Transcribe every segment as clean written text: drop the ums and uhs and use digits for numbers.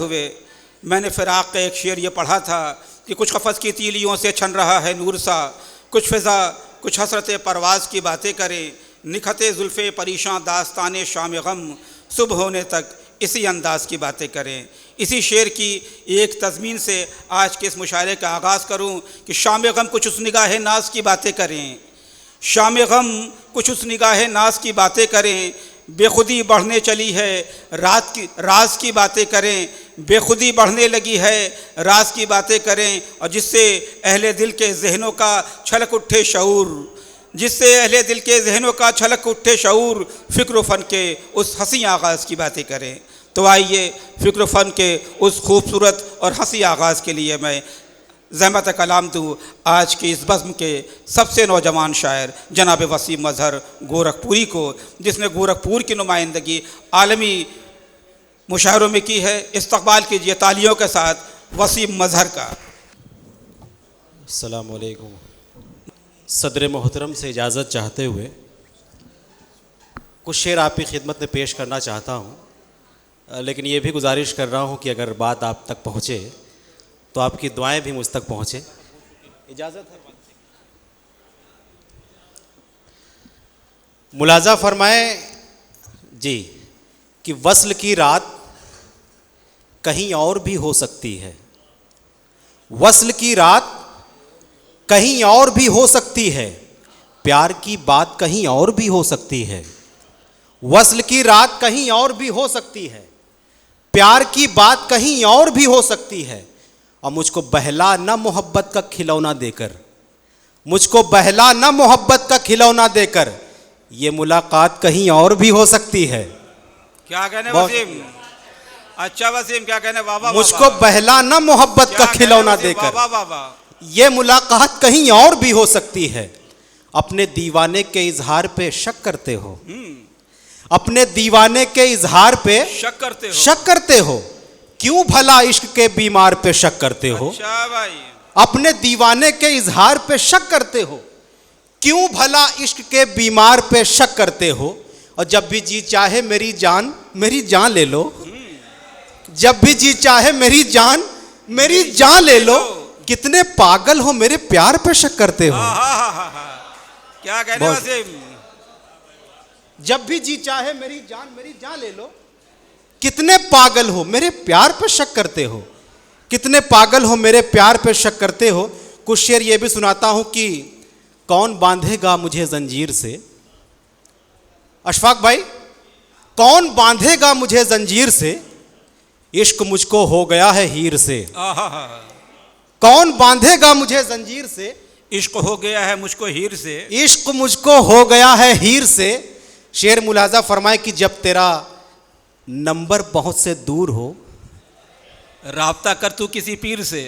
हुए मैंने फ़िराक़ का एक शेर ये पढ़ा था कि कुछ क़फ़स की तीलियों से छन रहा है नूर सा, कुछ फ़िज़ा कुछ हसरत परवाज़ की बातें करें, निखते ज़ुल्फ़े परेशान दास्तान शाम गम, सुबह होने तक इसी अंदाज़ की बातें करें। इसी शेर की एक तज़मीन से आज के इस मुशायरे का आगाज़ करूँ कि शाम गम कुछ उस निगाह नाज की बातें करें, शाम गम कुछ उस निगाह नाज की बातें करें, बेखुदी बढ़ने चली है राज की बातें करें, बेखुदी बढ़ने लगी है राज की बातें करें, और जिससे अहले दिल के जहनों का छलक उठे शऊर, जिससे अहले दिल के जहनों का छलक उठे शऊर, फ़िक्र फ़न के उस हंसी आगाज़ की बातें करें। तो आइए फ़िक्र फ़न के उस खूबसूरत और हंसी आगाज़ के लिए मैं ज़हमत कलाम दूँ आज की इस बज़्म के सबसे नौजवान शायर जनाब वसीम मज़हर गोरखपुरी को, जिसने गोरखपुर की नुमाइंदगी आलमी मुशायरों में की है। इस्तक़बाल कीजिए तालियों के साथ वसीम मज़हर का। अस्सलाम वालेकुम। सदर मोहतरम से इजाज़त चाहते हुए कुछ शेर आपकी खिदमत में पेश करना चाहता हूँ, लेकिन ये भी गुजारिश कर रहा हूँ कि अगर बात आप तक पहुँचे तो आपकी दुआएं भी मुझ तक पहुँचे। इजाज़त है? मुलाजा फरमाए जी कि वस्ल की रात कहीं और भी हो सकती है, वस्ल की रात कहीं और भी हो सकती है, प्यार की बात कहीं और भी हो सकती है, वस्ल की रात कहीं और भी हो सकती है, प्यार की बात कहीं और भी हो सकती है, और मुझको बहला ना मोहब्बत का खिलौना देकर, मुझको बहला ना मोहब्बत का खिलौना देकर, ये मुलाकात कहीं और भी हो सकती है। क्या कहने वसीम? अच्छा वसीम क्या कहने? वाह, मुझको बहला ना मोहब्बत का खिलौना देकर, ये मुलाकात कहीं और भी हो सकती है। अपने दीवाने के इजहार पे शक करते हो, अपने दीवाने के इजहार पे शक करते हो, क्यों भला इश्क के बीमार पे शक करते हो? अच्छा भाई। अपने दीवाने के इजहार पे शक करते हो, क्यों भला इश्क के बीमार पे शक करते हो? और जब भी जी चाहे मेरी जान ले लो, जब भी जी चाहे मेरी जान ले लो, कितने पागल हो मेरे प्यार पे शक करते हो। क्या कहने वसीम? जब भी जी चाहे मेरी जान ले लो, कितने पागल हो मेरे प्यार पे शक करते हो, कितने पागल हो मेरे प्यार पे शक करते हो। कुछ शेर ये भी सुनाता हूं कि कौन बांधेगा मुझे जंजीर से, अशफाक भाई, कौन बांधेगा मुझे जंजीर से, इश्क मुझको हो गया है हीर से। कौन बांधेगा मुझे जंजीर से, इश्क हो गया है मुझको हीर से, इश्क मुझको हो गया है हीर से। शेर मुलाजा फरमाए कि जब तेरा नंबर बहुत से दूर हो, राब्ता कर तू किसी पीर से।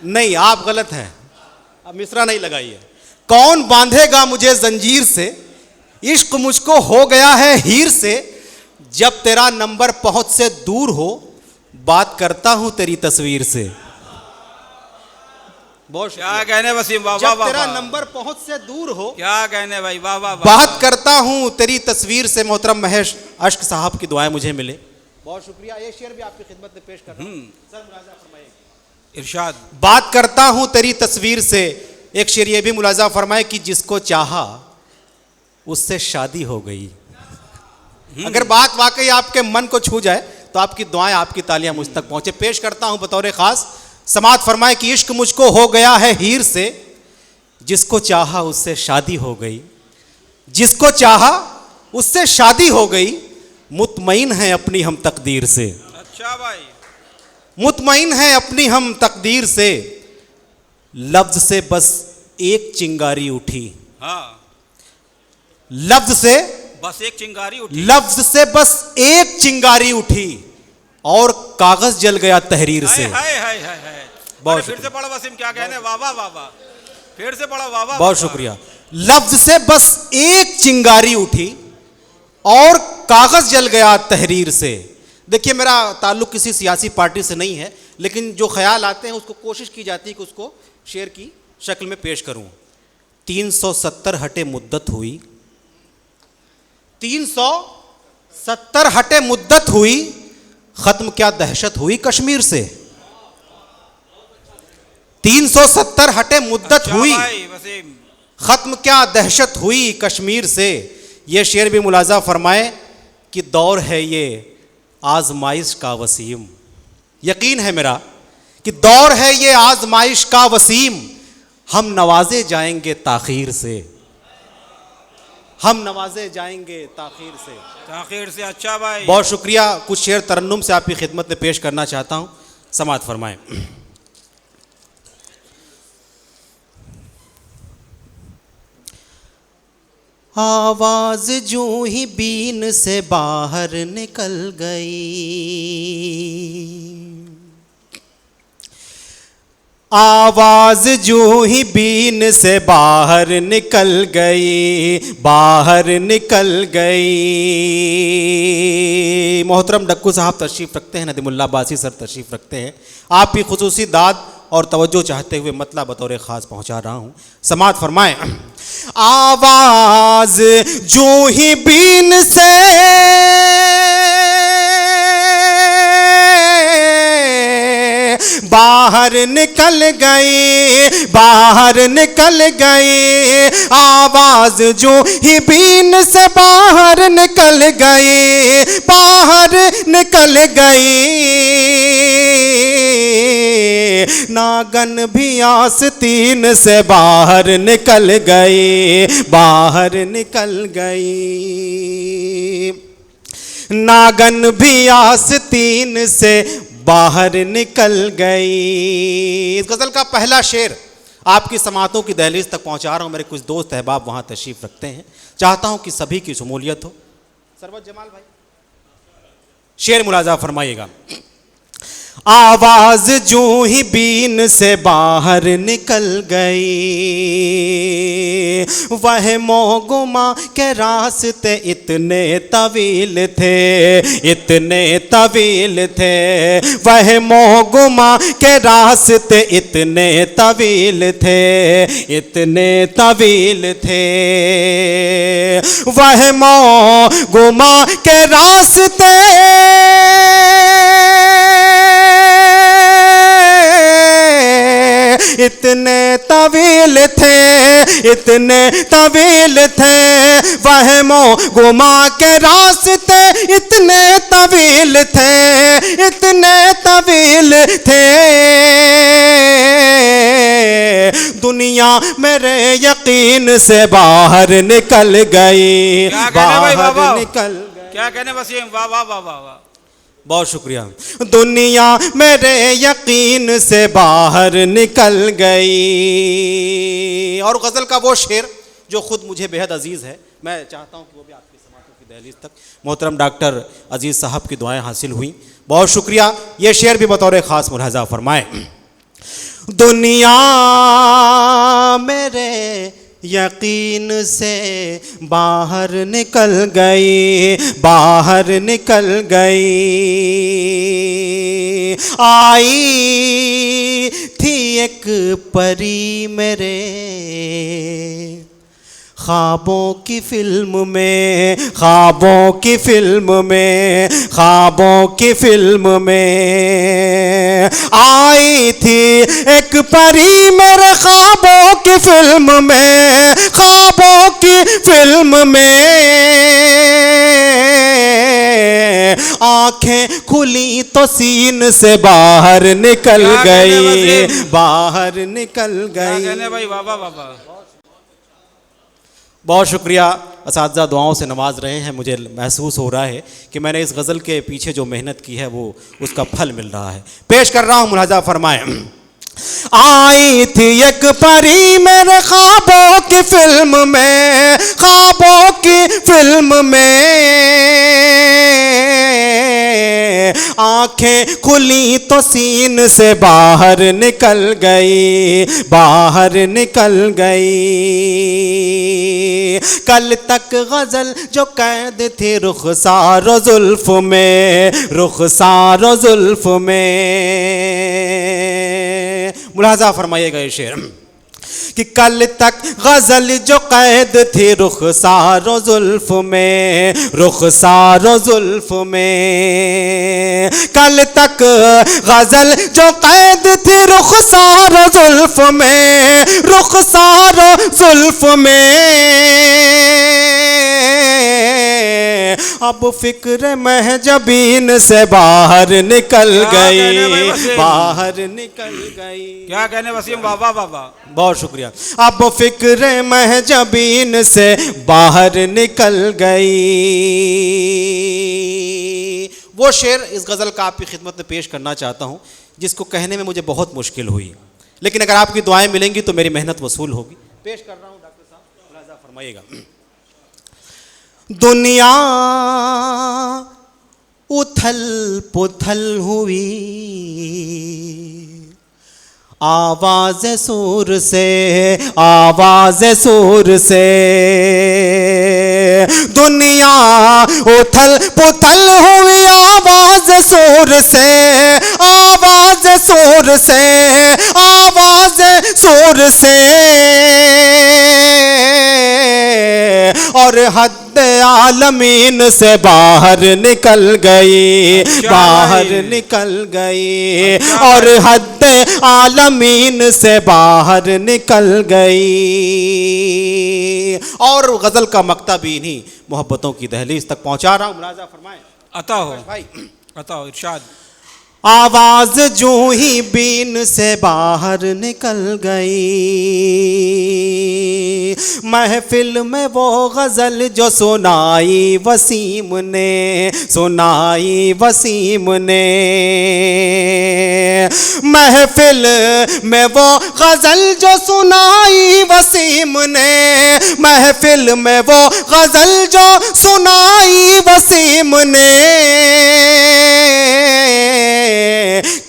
नहीं, आप गलत हैं, अब मिसरा नहीं लगाइए। कौन बांधेगा मुझे जंजीर से, इश्क मुझको हो गया है हीर से, जब तेरा नंबर बहुत से दूर हो, बात करता हूं तेरी तस्वीर से। क्या कहने वसीम? वाह जब तेरा नंबर बहुत से दूर हो, क्या कहने भाई? वाह वाह, बात करता हूं तेरी तस्वीर से। मोहतरम महेश अश्क साहब की दुआएं मुझे मिले, बहुत शुक्रिया। ये शेर भी आपकी खिदमत में पेश कर रहा हूं। सर मुलाजा फरमाइए। इरशाद। बात करता हूं तेरी तस्वीर से। एक शेर ये भी मुलाजा फरमाए कि जिसको चाहा उससे शादी हो गई। अगर बात वाकई आपके मन को छू जाए तो आपकी दुआएं, आपकी तालियां मुझ तक पहुंचे। पेश करता हूं बतौर खास, समात फरमाए कि इश्क मुझको हो गया है हीर से, जिसको चाहा उससे शादी हो गई, जिसको चाहा उससे शादी हो गई, मुतमईन है अपनी हम तकदीर से। अच्छा भाई। मुतमईन है अपनी हम तकदीर से, लफ्ज से बस एक चिंगारी उठी। हाँ, लफ्ज से बस एक चिंगारी उठी, लफ्ज से बस एक चिंगारी उठी, और कागज जल गया तहरीर से। हाय हाय हाय हाय। बहुत फिर से पढ़ो वसीम, क्या कहने? वाह वाह वाह वाह, फिर से पढ़ो। वाह वाह, बहुत शुक्रिया। लफ्ज से बस एक चिंगारी उठी और कागज जल गया तहरीर से। देखिए, मेरा ताल्लुक किसी सियासी पार्टी से नहीं है, लेकिन जो ख्याल आते हैं उसको कोशिश की जाती है कि उसको शेर की शक्ल में पेश करूं। 370 हटे मुद्दत हुई, 370 हटे मुद्दत हुई, खत्म क्या दहशत हुई कश्मीर से, 370 हटे मुद्दत अच्छा हुई, भाई, वैसे खत्म क्या दहशत हुई कश्मीर से। ये शेर भी मुलाजा फरमाए कि दौर है ये आजमाइश का वसीम। यकीन है मेरा कि दौर है ये आजमाइश का वसीम, हम नवाजे जाएंगे ताखीर से, हम नवाजे जाएंगे ताखीर से। ताखीर से। अच्छा भाई, बहुत शुक्रिया। कुछ शेर तरन्नुम से आपकी खिदमत में पेश करना चाहता हूँ, समाअत फरमाएं। आवाज जूं ही बीन से बाहर निकल गई, आवाज जूं ही बीन से बाहर निकल गई, बाहर निकल गई। मोहतरम डक्कू साहब तशरीफ़ रखते हैं, नदीमुल्लाह अब्बासी सर तशरीफ़ रखते हैं। आपकी खुसूसी दाद और तवज्जो चाहते हुए मतलब बतौर ख़ास पहुँचा रहा हूँ, समाअत फरमाएं। आवाज जूं ही बीन से बाहर निकल गई, बाहर निकल गई, आवाज जो ही बीन से बाहर निकल गई, बाहर निकल गई। नागन भी आस्तीन से बाहर निकल गई, बाहर निकल गई। नागन भी आस्तीन से बाहर निकल गई। इस गज़ल का पहला शेर आपकी समातों की दहलीज तक पहुंचा रहा हूं। मेरे कुछ दोस्त अहबाब वहां तशरीफ़ रखते हैं, चाहता हूं कि सभी की शमूलियत हो। सरवत जमाल भाई, शेर मुलाजा फरमाइएगा। आवाज जूं ही बीन से बाहर निकल गई, वह मोगुमा के रास्ते इतने तवील थे, इतने तवील थे। वह मोगुमा के रास्ते इतने तवील थे, इतने तवील थे। वह मोगुमा के रास्ते इतने तवील थे, इतने तवील थे। वह मोगुमा के रास्ते इतने तवील थे, इतने तवील थे। दुनिया मेरे यकीन से बाहर निकल गई, बाहर निकल गई। क्या कहने वसीम, वाह वाह वाह वाह वाह, बहुत शुक्रिया। दुनिया मेरे यकीन से बाहर निकल गई। और गज़ल का वो शेर जो ख़ुद मुझे बेहद अजीज़ है, मैं चाहता हूँ कि वो भी आपकी समातों की दहलीज तक मोहतरम डॉक्टर अजीज़ साहब की दुआएं हासिल हुई। बहुत शुक्रिया। ये शेर भी बतौर ख़ास मुलाहज़ा फरमाएँ। दुनिया मेरे यकीन से बाहर निकल गई, बाहर निकल गई। आई थी एक परी मेरे ख्वाबों की फिल्म में, ख्वाबों की फिल्म में, ख्वाबों की फिल्म में। आई थी एक परी मेरे ख्वाबों की फिल्म में, ख्वाबों की फिल्म में। आंखें खुली तो सीन से बाहर निकल गई, बाहर निकल गई। भाई वाह वाह वाह। बहुत शुक्रिया। असातिज़ा दुआओं से नवाज रहे हैं। मुझे महसूस हो रहा है कि मैंने इस गज़ल के पीछे जो मेहनत की है वो उसका फल मिल रहा है। पेश कर रहा हूँ, मुलाजा फरमाएं। आई थी एक परी मेरे ख्वाबों की फिल्म में, ख्वाबों की फिल्म में। आंखें खुली तो सीन से बाहर निकल गई, बाहर निकल गई। कल तक गज़ल जो कैद थी रुखसार जुल्फ में, रुखसार जुल्फ में। मुलाजा फरमाइएगा ये शेर कि कल तक गजल जो कैद थी रुखसारो जुल्फ में, रुखसारो जुल्फ में। कल तक गजल जो कैद थी रुखसारो जुल्फ में, रुखसारो जुल्फ में। अब फिक्र महजबीन से बाहर निकल गई, बाहर निकल गई। क्या कहने वसीम, बाबा बाबा, बहुत शुक्रिया। अब फिक्र महजबीन से बाहर निकल गई। वो शेर इस गज़ल का आपकी खिदमत में पेश करना चाहता हूँ जिसको कहने में मुझे बहुत मुश्किल हुई, लेकिन अगर आपकी दुआएं मिलेंगी तो मेरी मेहनत वसूल होगी। पेश कर रहा हूँ डॉक्टर साहब, मुलाज़ा फरमाइएगा। दुनिया उथल पुथल हुई, आवाज़ सूर से, आवाज़ सूर से। दुनिया उथल पुथल हुई, आवाज़ सूर से, आवाज़ सूर से, आवाज़ सूर से। और हद आलमीन से बाहर निकल गई, बाहर निकल गई। और हद आलमीन से बाहर निकल गई। और गज़ल का मकता भी इन्हीं मोहब्बतों की दहलीज तक पहुंचा रहा हूं, मुलाज़ा फरमाएं। अता हो भाई, अता हो, इरशाद। आवाज़ जूं ही बीन से बाहर निकल गई, महफिल में वो गज़ल जो सुनाई वसीम ने, सुनाई वसीम ने। महफिल में वो गज़ल जो सुनाई वसीम ने, महफिल में वो गज़ल जो सुनाई वसीम ने।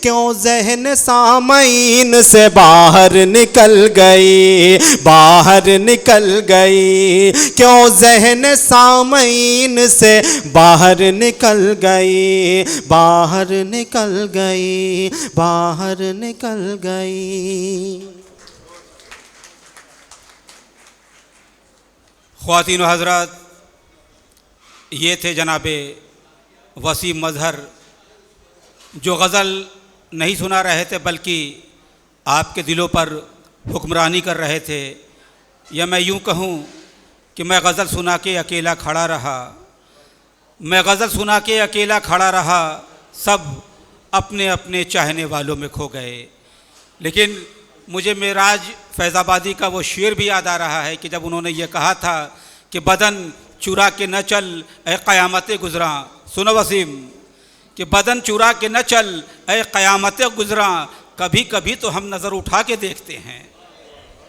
क्यों ज़हन सामईन से बाहर निकल गई, बाहर निकल गई। क्यों ज़हन सामईन से बाहर निकल गई, बाहर निकल गई, बाहर निकल गई। ख्वातीन व हज़रात, ये थे जनाबे वसीम मज़हर, जो गज़ल नहीं सुना रहे थे बल्कि आपके दिलों पर हुक्मरानी कर रहे थे। या मैं यूँ कहूँ कि मैं गज़ल सुना के अकेला खड़ा रहा, मैं गज़ल सुना के अकेला खड़ा रहा, सब अपने अपने चाहने वालों में खो गए। लेकिन मुझे मेराज फैज़ाबादी का वो शेर भी याद आ रहा है कि जब उन्होंने ये कहा था कि बदन चुरा के न चल ए क़यामत गुज़रा। सुनो वसीम, कि बदन चुरा के न चल ए क़यामत गुज़रा, कभी कभी तो हम नज़र उठा के देखते हैं।